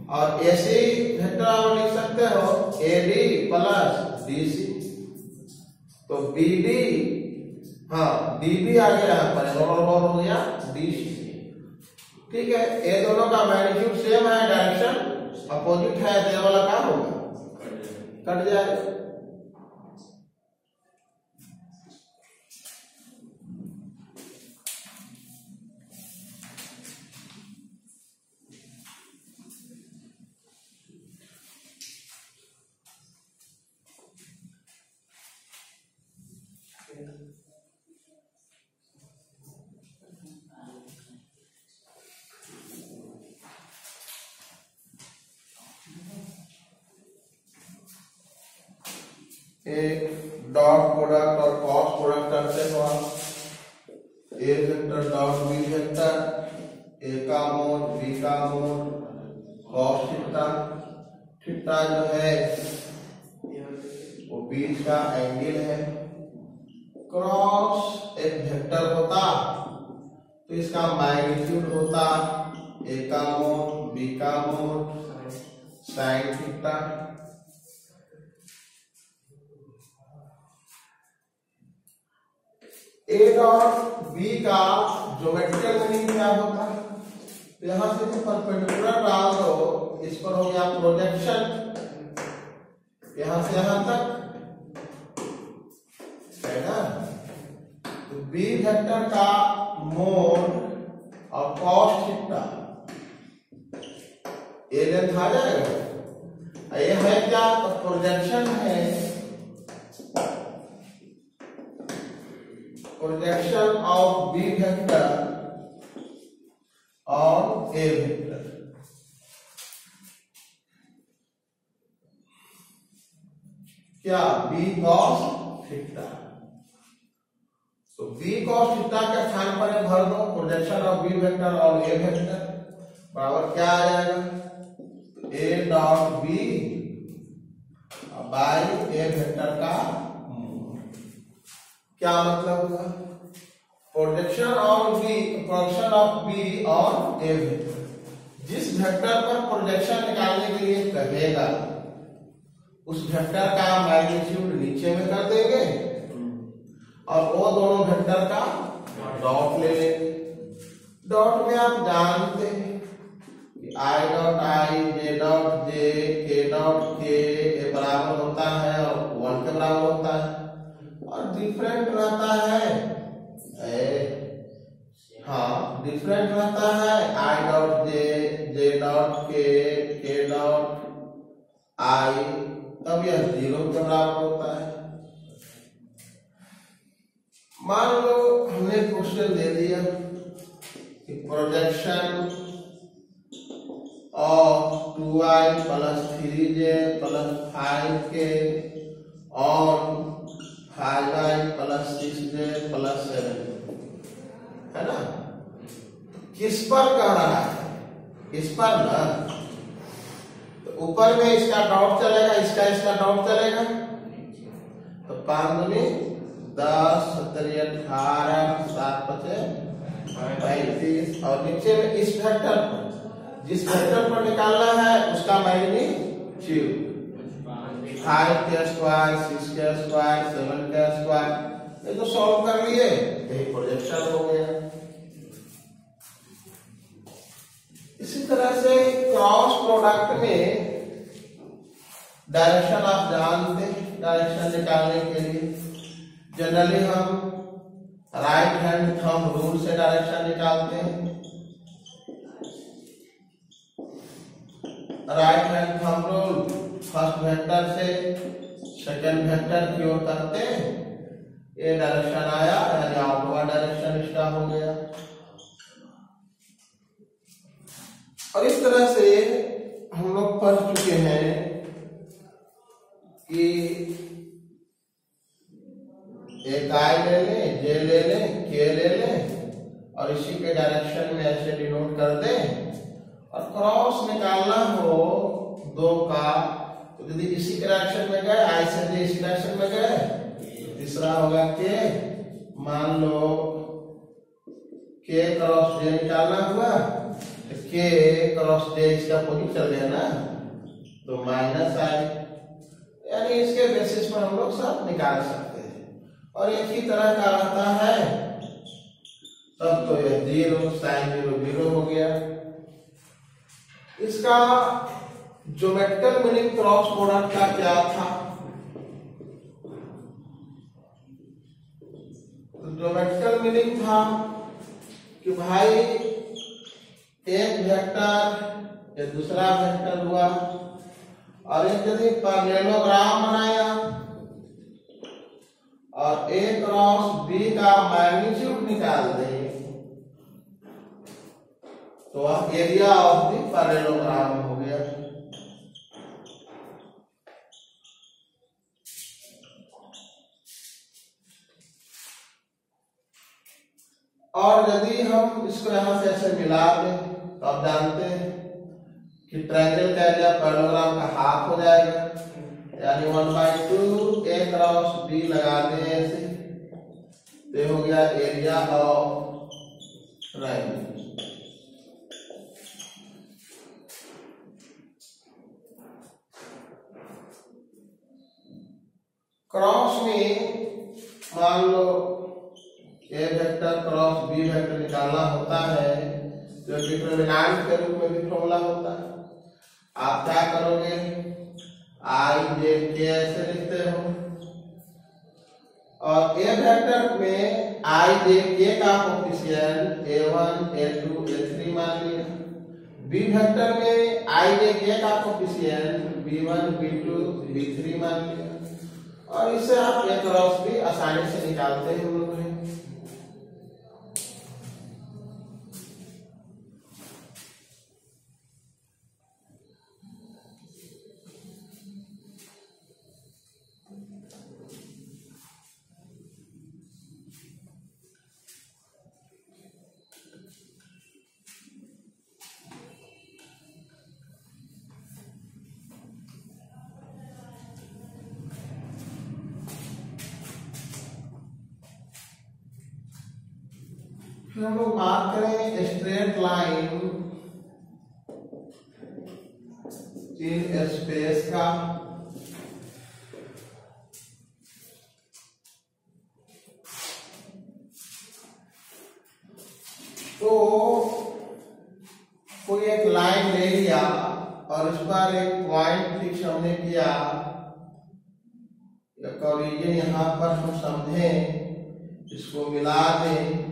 और AC वेक्टर बराबर लिख सकते हो AD प्लस DC। तो BD, हाँ DB आ गया यहाँ पर, और हो गया DC। ठीक है, ये दोनों का मैग्नीट्यूड सेम है, डायरेक्शन अपोजिट है तो ये वाला क्या होगा, कट जाएगा। एक डॉट प्रोडक्ट और क्रॉस प्रोडक्ट करते हो आप, ए वेक्टर डॉट बी वेक्टर, ए का मोड बी का मोड कॉस थीटा, थीटा जो है वो बीच का एंगल है। क्रॉस एक वेक्टर होता तो इसका मैग्नीट्यूड होता ए का मोड बी का mod sine theta. A dot b का ज्योमेट्रिकल मीनिंग क्या होता है, तो यहां से जो परपेंडिकुलर डाल दो इस पर हो गया प्रोजेक्शन, यहां से यहां तक है ना। तो बी वेक्टर का मोड और कॉस थीटा ए लेंथ आ जाएगा। ये है क्या, तो प्रोजेक्शन है, प्रोजेक्शन ऑफ बी वेक्टर और ए वेक्टर। क्या, बी कॉस थीटा। तो बी कॉस थीटा के स्थान पर भर दो प्रोजेक्शन ऑफ बी वेक्टर और ए वेक्टर, बराबर क्या आ जाएगा, a dot b by a vector का मोड। क्या मतलब हुआ, प्रोजेक्शन ऑफ बी और ए वेक्टर, जिस वेक्टर पर प्रोजेक्शन निकालने के लिए कहेगा उस वेक्टर का मैग्नीट्यूड नीचे में कर देंगे और वो दोनों वेक्टर का डॉट ले लेंगे। डॉट में आप जानते हैं कि I dot I, J dot J, के डॉट के बराबर होता है और 1 के बराबर होता है, और डिफरेंट रहता है, हाँ डिफरेंट रहता है I dot J, J dot के डॉट आई, तब यह 0 के बराबर होता है। मान लो हमने क्वेश्चन दे दिया कि projection of 2i plus 3j plus 5k on 5i plus 6j plus 7, है ना। किस पर कह रहा है, इस पर ना, तो ऊपर में इसका डॉट चलेगा, इसका डॉट चलेगा, तो 5 दूनी 10, 17, 18, 7, 5, 35, और नीचे में इस वेक्टर पर, जिस वेक्टर पर निकालना है उसका मैग्नीट्यूड 5 के स्क्वायर, 6 के स्क्वायर, 7 के स्क्वायर, ये तो सॉल्व कर लिए, यही प्रोजेक्शन हो गया। इसी तरह से क्रॉस प्रोडक्ट में डायरेक्शन आप जानते हैं, डायरेक्शन निकालने के लिए जनरली हम राइट हैंड थंब रूल से डायरेक्शन निकालते हैं। Right hand thumb rule, first vector से सेकंड वेक्टर की ओर करते हैं, ये डायरेक्शन आया यानी आउटवर्ड डायरेक्शन इसका हो गया। और इस तरह से हम लोग पढ़ चुके हैं कि एक आई ले लें, जे ले लें, के ले लें और इसी के डायरेक्शन में ऐसे डिनोट कर दें, और क्रॉस निकालना हो 2 का, तो यदि इसी डायरेक्शन में गए, आई से जे इसी डायरेक्शन में गए, तो तीसरा होगा के। मान लो के क्रॉस जे निकालना हुआ, तो के क्रॉस जे इसका अपोजिट चल गया ना, तो माइनस आई, यानी इसके बेसिस पर हम लोग सब निकाल सकते हैं। और एक ही तरह का रहता है तब तो यह 0 साइन 0 0 हो गया। इसका ज्योमेट्रिकल मीनिंग क्रॉस प्रोडक्ट का क्या था? तो ज्योमेट्रिकल मीनिंग था कि भाई एक वेक्टर या दूसरा वेक्टर हुआ और एक यदि पैरेललोग्राम बनाया और ए क्रॉस बी का मैग्नीट्यूड निकाल दें तो वह एरिया ऑफ द पैरेललोग्राम हो गया। और यदि हम इसको यहां से ऐसे मिला दें तो आप जानते हैं कि ट्रायंगल का एरिया पैरेललोग्राम का हाफ हो जाएगा, यानी 1/2 ए क्रॉस बी लगा दें ऐसे तो हो गया एरिया ऑफ ट्रायंगल। क्रॉस में मान लो ए वेक्टर क्रॉस बी वेक्टर निकालना होता है जो डिटरमिनेंट के रूप में भी फॉर्मूला होता है। आप क्या करोगे, आई जे के ऐसे लिखते हो और ए वेक्टर में आई जे के का कोफिशिएंट a1 a2 a3 मान लिया, बी वेक्टर में आई जे के का कोफिशिएंट b1 b2 b3 मान लिया और इससे आप ए क्रॉस भी आसानी से निकालते हैं हम लोग हैं। फिर हम लोग बात करें स्ट्रेट लाइन इन स्पेस का। तो कोई एक लाइन ले लिया और उस पर एक पॉइंट फिक्स हमने किया, ओरिजिन यहां पर हम समझे, इसको मिला दें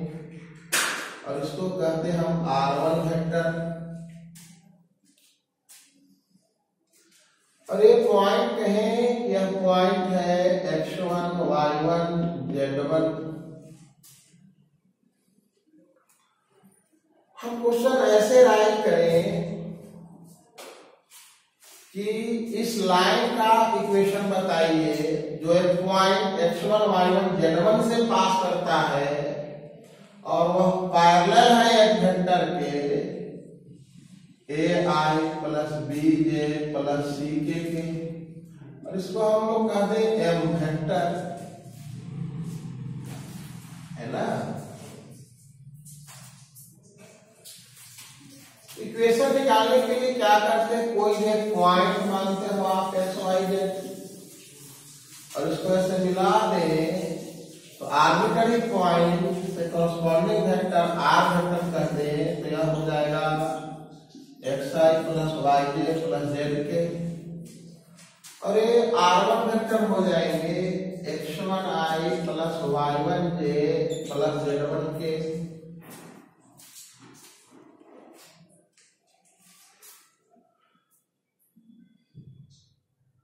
और इसको कहते हैं हम R1 वेक्टर और ये पॉइंट कहें, यह पॉइंट है x1 y1 z1। हम क्वेश्चन ऐसे राइट करें कि इस लाइन का इक्वेशन बताइए जो एक पॉइंट x1 y1 z1 से पास करता है और वह पैरेलल है एक वेक्टर के ai plus bj plus ck के, और इसको हम लोग कहते हैं m वेक्टर, है ना। इक्वेशन निकालने के लिए क्या करते हैं, कोई एक पॉइंट मानते हो आप x y z और इसको ऐसे मिला दें तो आर्बिट्ररी पॉइंट से कॉरस्पॉन्डिंग वेक्टर r वेक्टर कर दें तो यह हो जाएगा xi plus yj plus zk और ये r1 वेक्टर हो जाएंगे x1i plus y1j plus z1k।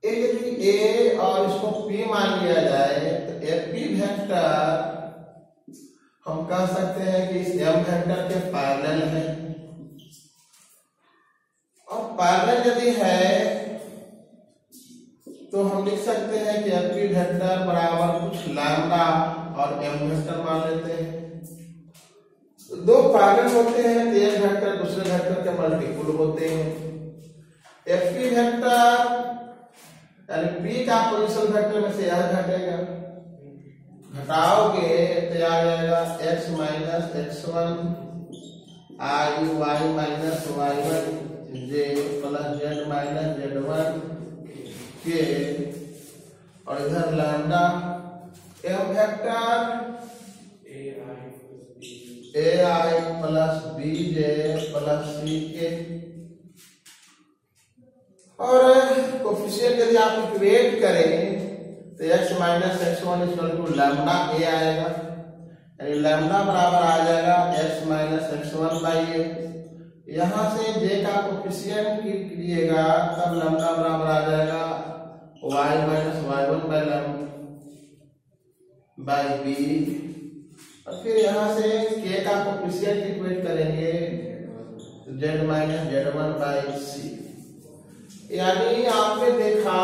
यदि a और इसको p मान लिया जाए तो p वेक्टर हम कह सकते हैं कि इस m वेक्टर के पैरेलल है, और पैरेलल यदि है तो हम लिख सकते हैं कि p वेक्टर बराबर कुछ लैम्डा और m वेक्टर मान लेते हैं। तो दो पैरेलल होते हैं तो एक वेक्टर दूसरे वेक्टर के मल्टीपल होते हैं। p वेक्टर यानी p का पोजीशन वेक्टर में से यह घटेगा, घटाओगे तो आ जाएगा x minus x1 i y minus y1 j plus z minus z1 के, और इधर lambda m vector ai plus bj plus ck और कोफिशिएंट यदि आप इक्वेट करें तो x minus X one equal to lambda A आएगा, यानी लैम्डा बराबर आ जाएगा x minus X one by A. यहाँ से j का कोफिशिएंट कीजिएगा तब लैम्डा बराबर आ जाएगा y minus Y one by lambda by B. और फिर यहाँ से k का कोफिशिएंट इक्वेट करेंगे z minus Z one by C. यानी आपने देखा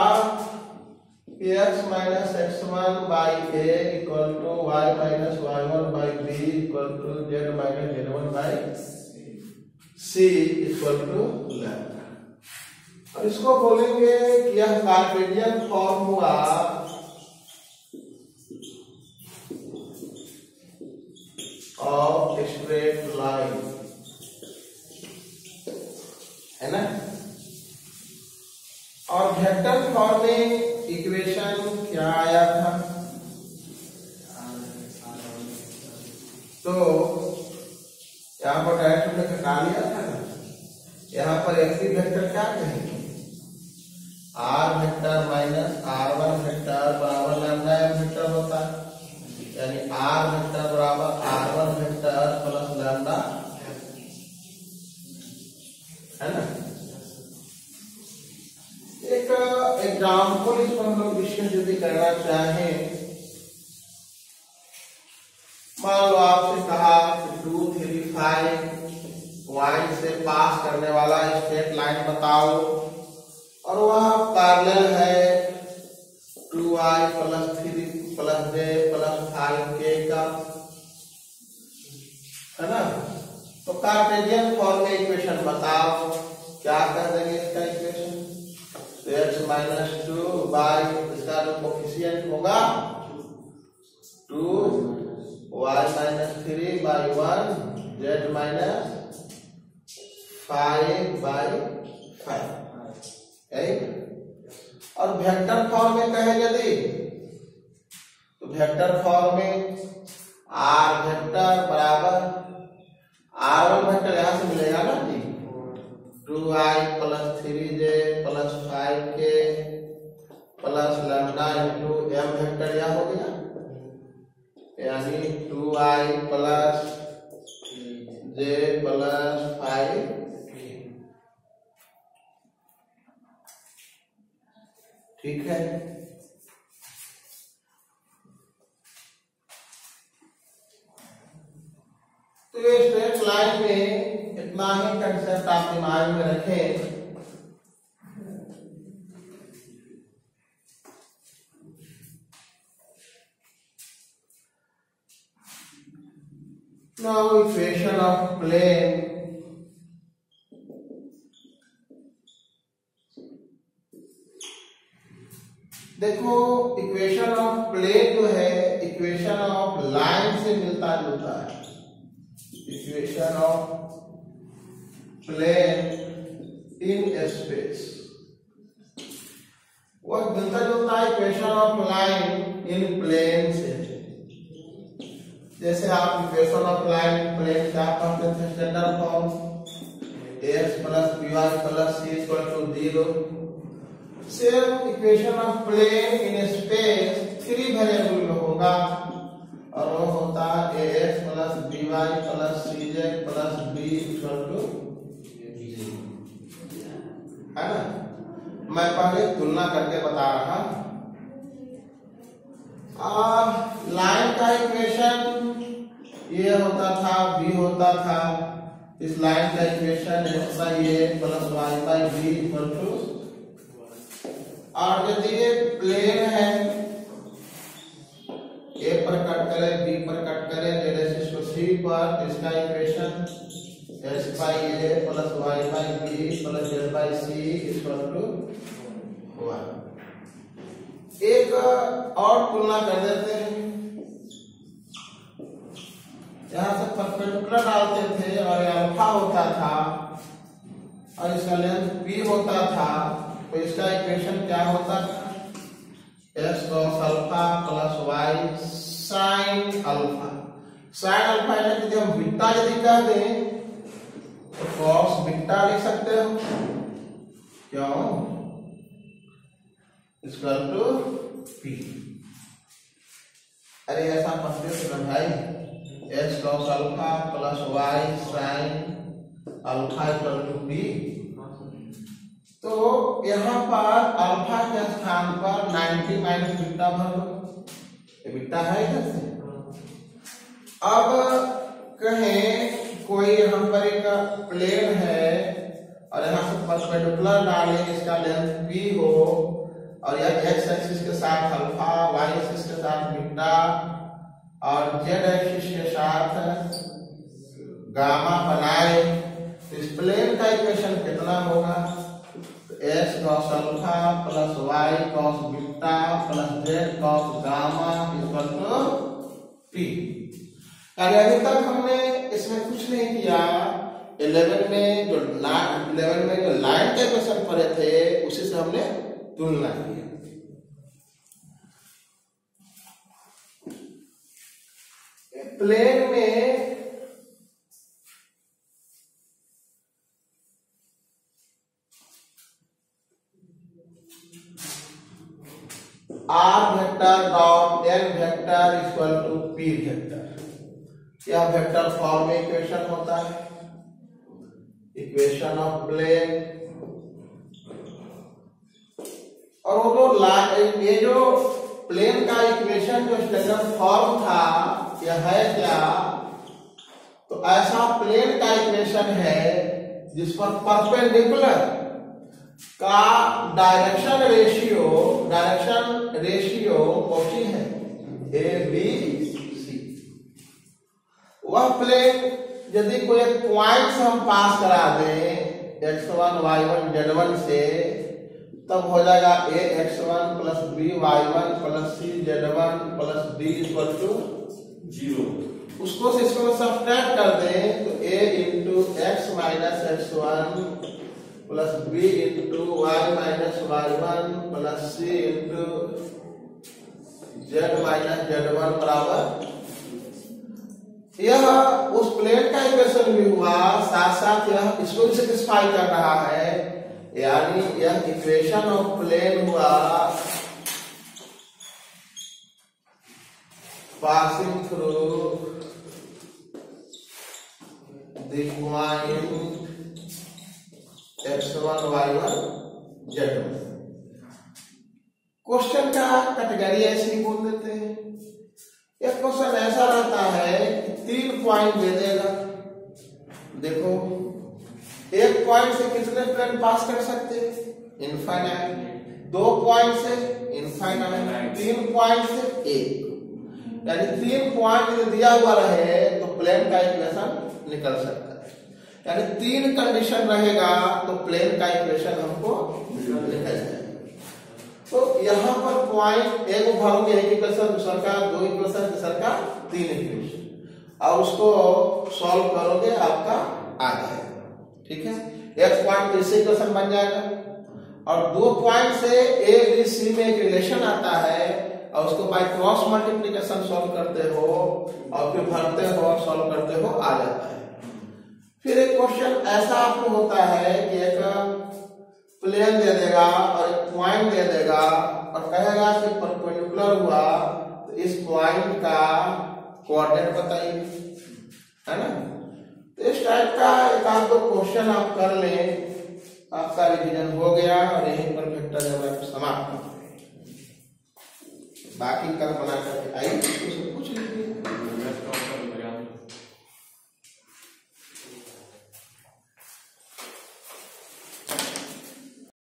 कि x minus X one by A equal to Y minus Y one by B equal to Z minus Z one by C equal to lambda. और इसको बोलेंगे कि यह Cartesian form हुआ ऑफ स्ट्रेट लाइन, है ना। और वेक्टर फॉर्म में इक्वेशन क्या आया था, तो यहाँ पर डायरेक्ट हमने घटा लिया था ना। यहाँ पर एक ही वेक्टर क्या कहेंगे, r vector minus r one vector बराबर लैम्डा एम वेक्टर होता है, यानी आर वेक्टर बराबर r one vector plus lambda, है ना। एक एग्जाम्पल इसको हम लोग डिस्कस यदि करना चाहें, मान लो आपसे कहा 2, 3, 5 पॉइंट से पास करने वाला स्ट्रेट लाइन बताओ और वह पैरेलल है 2i plus 3 plus j plus 5k का, है ना। तो कार्टेशियन फॉर्म में इक्वेशन बताओ, क्या कर देंगे इसका इक्वेशन, तो x माइनस 2 बाई इसका जो कोफिशिएंट होगा 2 y minus 3 by 1 z minus 5 by 5, और वेक्टर फॉर्म में कहे यदि तो वेक्टर फॉर्म में r वेक्टर बराबर r1 वेक्टर यहां से मिलेगा ना जी, 2i plus 3j plus 5k plus lambda into m vector यह हो गया, यानी 2i plus j plus 5k, ठीक है। तो ये स्ट्रेट लाइन में इतना ही कंसेप्ट आप दिमाग में रखें। Now equation of plane, देखो इक्वेशन ऑफ प्लेन जो है इक्वेशन ऑफ लाइन से मिलता जुलता है। Equation of plane in space वह मिलता जुलता है equation of line in plane से। जैसे आप इक्वेशन ऑफ लाइन प्लेन क्या पढ़ते थे, standard form ax plus by plus c equal to 0। Same equation of plane in space 3 variable होगा और वो होता है ax plus by plus cj plus b equal to 0, है ना। मैं पहले तुलना करके बता रहा। लाइन का इक्वेशन ये होता था, b होता था। इस लाइन का equation x by a plus y by b equal to, और यदि ये प्लेन है a पर कट करे b पर कट करे z को c पर, इसका equation x by a plus y by b plus z by c equal to हुआ। एक और तुलना कर देते हैं, यहां से परपेंडिकुलर डालते थे और ये अल्फा होता था और इसका लेंथ b होता था, तो इसका इक्वेशन क्या होता था, s cos alpha plus y sin alpha. sin alpha यदि हम बीटा यदि कह दें तो cos बीटा लिख सकते हो, क्यों, इक्वल टू पी। अरे ऐसा पढ़ते थे ना भाई, x cos alpha plus y sine alpha equal to p. तो यहाँ पर अल्फा के स्थान पर 90 माइनस बीटा भर दो, ये बीटा है इधर से। अब कहें कोई यहाँ पर एक प्लेन है और यहाँ से परपेंडिकुलर डालें, इसका लेंथ पी हो और यह एक्स एक्सिस के साथ अल्फा, वाई एक्सिस के साथ बीटा और जेड एक्सिस के साथ गामा बनाए, तो इस प्लेन का इक्वेशन कितना होगा? X cos alpha plus y cos beta plus z cos gamma equal to p. अभी तक हमने इसमें कुछ नहीं किया। 11 में जो लाइन के क्वेश्चन पढ़े थे उसी से हमने तुलना की। प्लेन में r vector dot n vector equal to p vector, यह वेक्टर फॉर्म में इक्वेशन होता है, इक्वेशन ऑफ प्लेन। और वो ये जो प्लेन का इक्वेशन जो स्टैंडर्ड फॉर्म था यह है क्या? तो ऐसा प्लेन का इक्वेशन है जिस पर परपेंडिकुलर का डायरेक्शन रेशियो कौन है? A b c. वह प्लेन यदि कोई एक पॉइंट से हम पास करा दें x1 y1 z1 से, तब हो जाएगा a x1 plus b y1 plus c z1 plus d equal to 0। उसको से इसको सब्ट्रैक्ट कर दें तो a into x minus x1 plus b into y minus y1 plus c into z minus z1 बराबर। यह उस प्लेन का इक्वेशन भी हुआ, साथ साथ यह इसको सेटिस्फाई कर रहा है, यानी यह इक्वेशन ऑफ प्लेन हुआ passing through the point x1 y1 z1। Question का कैटेगरी ऐसे ही बोल देते हैं। एक क्वेश्चन ऐसा रहता है कि 3 पॉइंट दे देगा, देखो एक पॉइंट से कितने प्लेन पास कर सकते हैं? इनफाइनाइट। 2 पॉइंट से इनफाइनाइट, 3 पॉइंट से 1, यानी 3 पॉइंट दिया हुआ रहे तो प्लेन का इक्वेशन निकल सकता है। यानी 3 कंडीशन रहेगा तो प्लेन का इक्वेशन हमको निकल जाएगा। तो यहाँ पर पॉइंट एक भरोगे एक इक्वेशन, दूसरा का 2 इक्वेशन, तीसरा का 3 इक्वेशन, और उसको सॉल्व करोगे आपका आ जाएगा। ठीक है, एक पॉइंट तो इससे इक्वेशन बन जाएगा और 2 पॉइंट से ए बी सी में एक रिलेशन आता है और उसको बाय क्रॉस मल्टीप्लिकेशन सॉल्व करते हो और फिर भरते हो और सॉल्व करते हो, आ जाता है। फिर एक क्वेश्चन ऐसा आपको होता है कि एक प्लेन दे देगा और एक पॉइंट दे देगा और कहेगा कि परपेंडिकुलर हुआ तो इस पॉइंट का कोऑर्डिनेट बताइए, है ना। तो इस टाइप का एक आध 2 क्वेश्चन आप कर लें, आपका रिवीजन हो गया और यहीं पर वेक्टर समाप्त। बाकी कल बना करके आई।